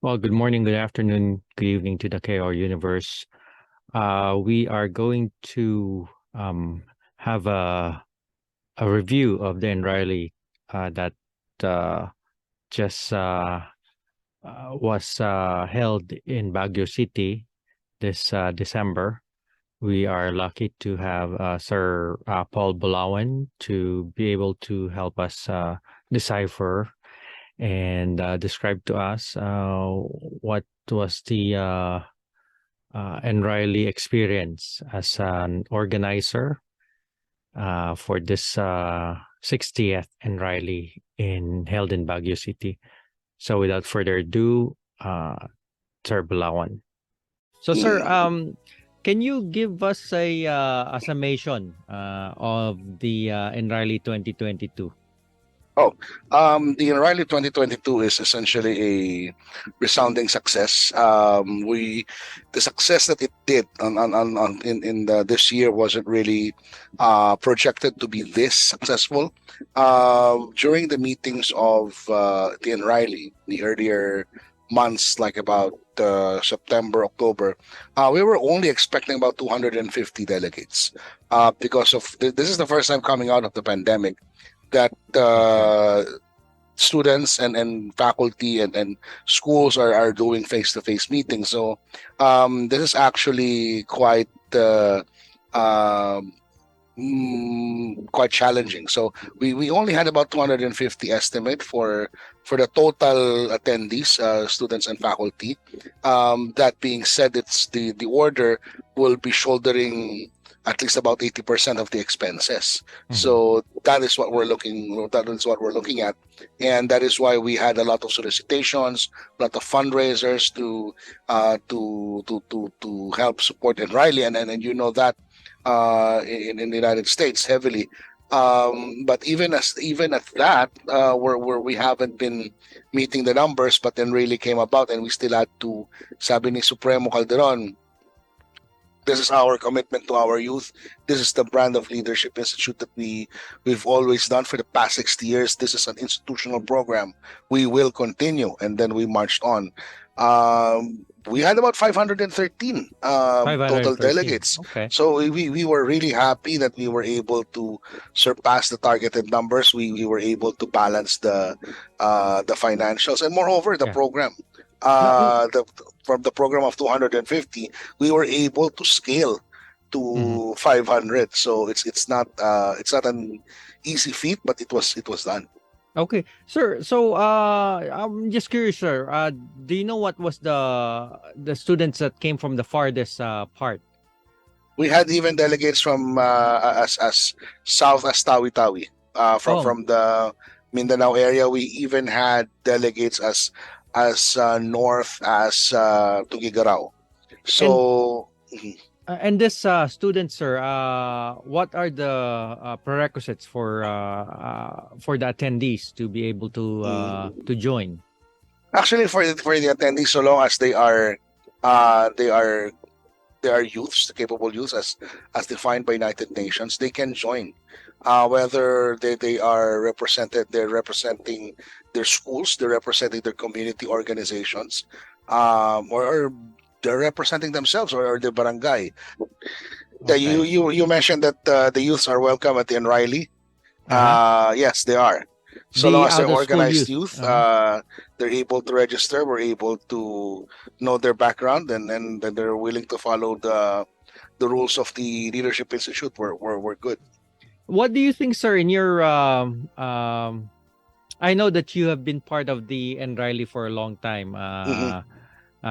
Well, good morning, good afternoon, good evening to the KR universe. We are going to have a review of the NRYLI that uh, just was held in Baguio City this December. We are lucky to have Sir Paul Bilaoen to be able to help us decipher and describe to us what was the NRYLI experience as an organizer for this 60th NRYLI held in Baguio City. So without further ado, Sir Bilawan. So sir, can you give us a summation of the NRYLI 2022? The NRYLI 2022 is essentially a resounding success. The success that it did this year wasn't really projected to be this successful. During the meetings of the NRYLI, the earlier months, like about September, October, we were only expecting about 250 delegates because of this is the first time coming out of the pandemic that students and faculty and schools are doing face-to-face meetings. So this is actually quite challenging. So we only had about 250 estimate for the total attendees, students and faculty. That being said, it's the order will be shouldering at least about 80% of the expenses. So that is what we're looking at, and that is why we had a lot of solicitations, a lot of fundraisers to help support NRYLI, and you know that in the United States heavily. But even at that, where we haven't been meeting the numbers, but then really came about, and we still had to, sabi ni Supremo Calderon, this is our commitment to our youth. This is the brand of leadership institute that we've always done for the past 60 years. This is an institutional program. We will continue, and then we marched on. We had about 513 total delegates. Okay. So we were really happy that we were able to surpass the targeted numbers. We were able to balance the financials, and moreover the program. From the program of 250, we were able to scale to 500. So it's not an easy feat, but it was done. Okay, sir. So I'm just curious, sir. Do you know what was the students that came from the farthest part? We had even delegates from as south as Tawi-Tawi, from the Mindanao area. We even had delegates as north as Tuguegarao. So and this students, sir, what are the prerequisites for the attendees to be able to join? Actually, for the attendees, so long as they are youths, capable youths as defined by United Nations, they can join. Whether they are represented, they're representing their schools, they're representing their community organizations, or they're representing themselves, or the barangay. Okay. You mentioned that the youths are welcome at the NRYLI. Yes, they are. So long as they're organized youth, they're able to register. We're able to know their background, and they're willing to follow the rules of the Leadership Institute. We're good. What do you think, sir? In your I know that you have been part of the NRYLI for a long time.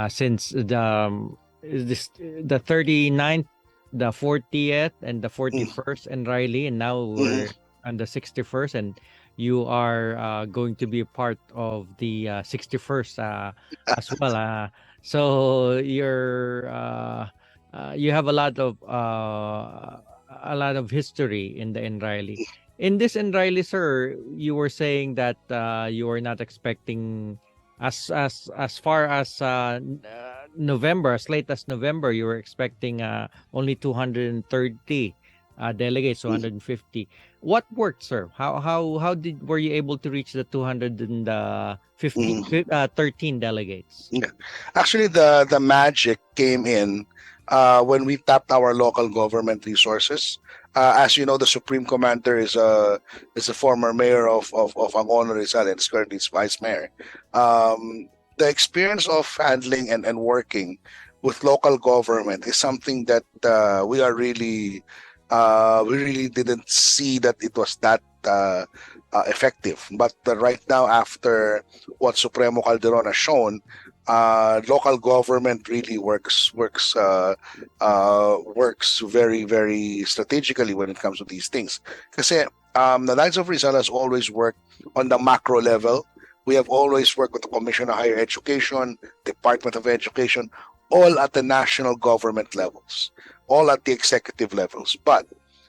Since the 39th, the 40th, and the 41st NRYLI, and now we're on the 61st, and you are going to be a part of the 61st as well. So you have a lot of history in the NRYLI. In this NRYLI, sir, you were saying that you were not expecting as far as November, as late as November, you were expecting only 230 delegates, 250. What worked, sir? Were you able to reach the 250 Mm. 13 delegates? Yeah. Actually, the magic came in when we tapped our local government resources. As you know, the Supreme Commander is a former mayor of Angono Rizal and is currently its vice mayor. The experience of handling and working with local government is something that we really didn't see that it was that effective. But right now, after what Supremo Calderon has shown, local government really works very strategically when it comes to these things. Kasi the Knights of Rizal has always worked on the macro level. We have always worked with the Commission on Higher Education, Department of Education, all at the national government levels, all at the executive levels. But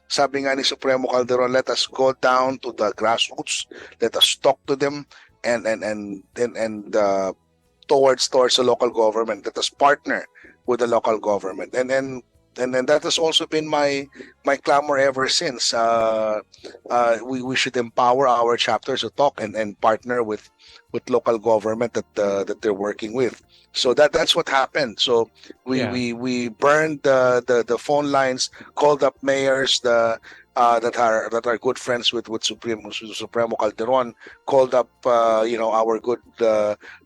sabi nga ni Supremo Calderon, let us go down to the grassroots, let us talk to them, and towards the local government. Let us partner with the local government, and then that has also been my clamor ever since. We should empower our chapters to talk and partner with local government that they're working with. So that's what happened. So we burned the phone lines, called up mayors that are good friends with Supremo Calderon, called up our good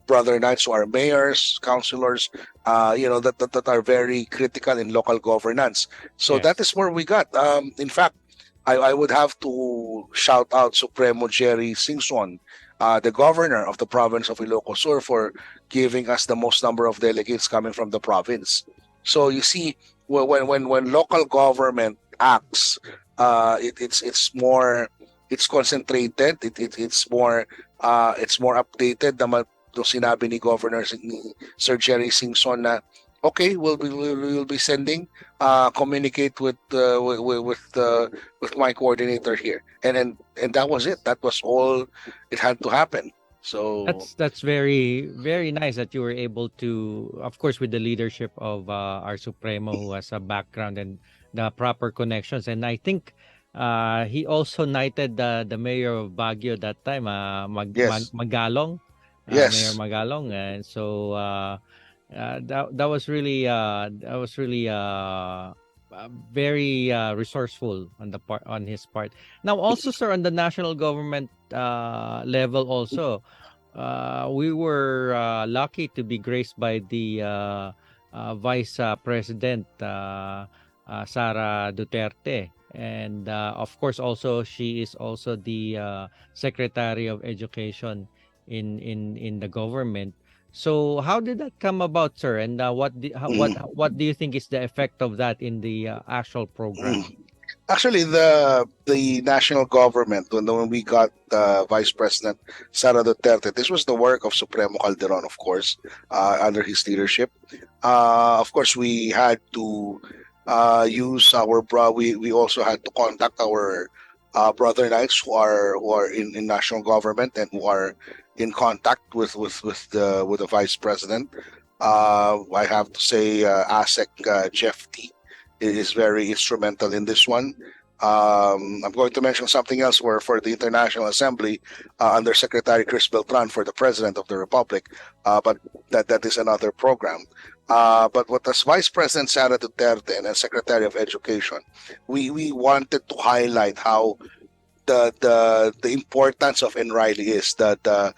brother knights who are mayors, councilors, that are very critical in local governance. So that is where we got. In fact, I would have to shout out Supremo Jerry Singson, the governor of the province of Ilocos Sur, for giving us the most number of delegates coming from the province. So you see, when local government acts, it's concentrated, it's more updated. Yung sinabi ni Governor ni Sir Jerry Singson na okay, we'll be sending communicate with my coordinator here, and that was it. That was all it had to happen. So That's very very nice that you were able to, of course, with the leadership of our Supremo, who has a background and the proper connections. And I think he also knighted the mayor of Baguio that time, yes, Magalong, Mayor yes. Magalong. And so that was really very resourceful on the part on his part. Now, also, sir, on the national government level, also, we were lucky to be graced by the Vice President Sara Duterte. And of course, also she is also the Secretary of Education in the government. So how did that come about, sir? And what do you think is the effect of that in the actual program? Actually, the national government, when we got Vice President Sara Duterte, this was the work of Supremo Calderon, of course, under his leadership. Of course, we had to use our we also had to contact our brother knights who are in national government and who are in contact with the Vice President. I have to say, ASEC Jeff T is very instrumental in this one. I'm going to mention something else where for the International Assembly, under Secretary Chris Beltran for the President of the Republic, but that is another program. But what as Vice President Sara Duterte and as Secretary of Education, we wanted to highlight how the importance of NRYLI is, the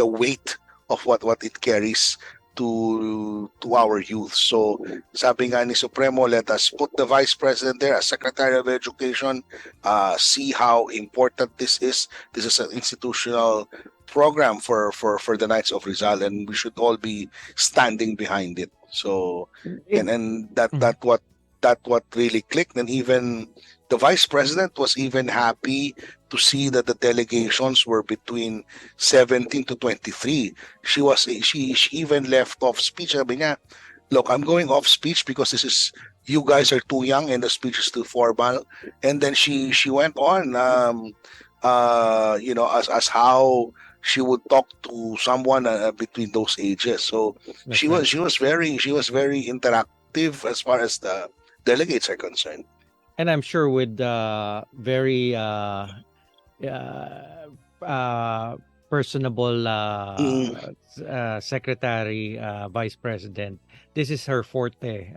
weight of what it carries to our youth. So sabi nga ni Supremo, let us put the Vice President there as Secretary of Education, see how important this is. This is an institutional program for the Knights of Rizal, and we should all be standing behind it. So and that what really clicked. And even the Vice President was even happy to see that the delegations were between 17 to 23. She even left off speech. Sabi niya, look, I'm going off speech because you guys are too young and the speech is too formal. And then she went on, as how she would talk to someone between those ages. So That's she right. was very interactive as far as delegates are concerned. And I'm sure with very personable secretary, vice president. This is her forte,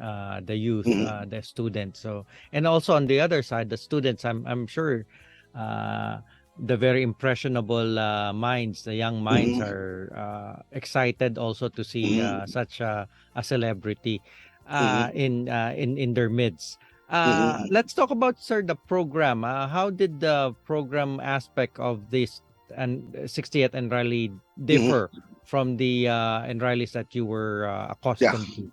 the youth, the students. So, and also on the other side, the students. I'm sure the very impressionable minds, the young minds, are excited also to see such a celebrity in their midst. Let's talk about, sir, the program. How did the program aspect of this and 60th NRYLI differ from the NRYLIs that you were accustomed to?